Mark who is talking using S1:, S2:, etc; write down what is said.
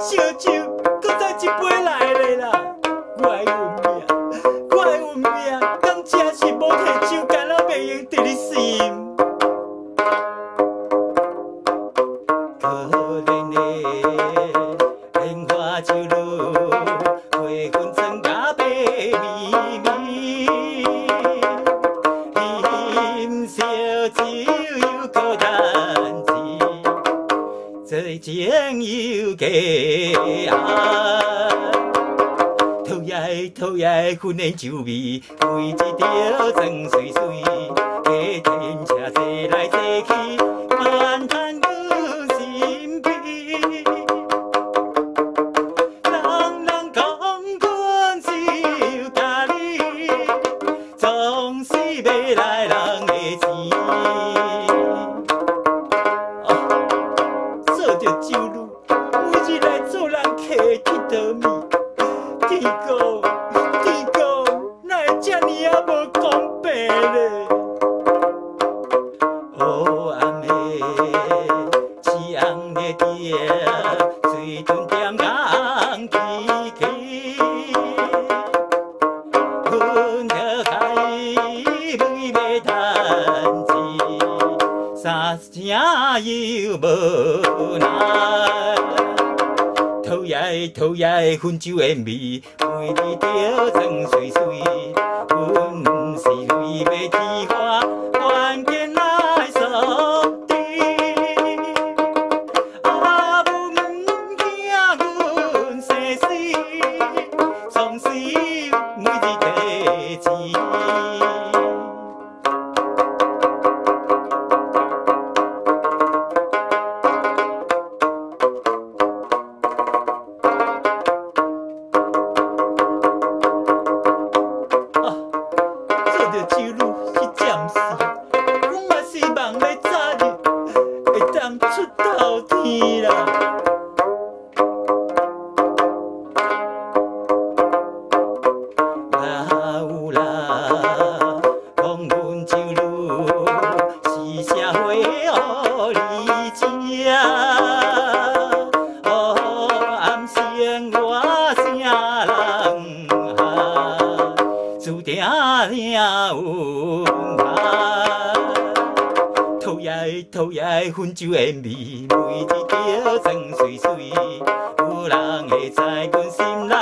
S1: 烧酒，搁再一杯来咧啦！我的运命，我的运命，敢真是无摕酒，干那袂用伫你心。可怜的莲花酒路，花粉装甲白咪咪，饮烧酒又孤单字，这情又假啊！讨厌薰的酒味，为一条装水水，加添车坐来坐去，漫谈阮心悲。人讲阮只有家己，总是要来人的钱。做着酒女，每日来做人客的铁道面。天公，哪会这呢啊无公平咧？黑暗的夕红的店，水船点红起起，阮着海每要趁钱，三声又无奈。讨厌薰酒的味，为你着装水水，阮是为要天花愿见来扫地。啊，母毋惊阮生死，总是每日提钱。酒女去暂时，阮嘛是梦要早日会当出头天啦。哪有人讲阮酒女是社会黑里食？暗生我啥人注定有害，讨厌薰酒的味，每一条装水水，有人会知阮心内。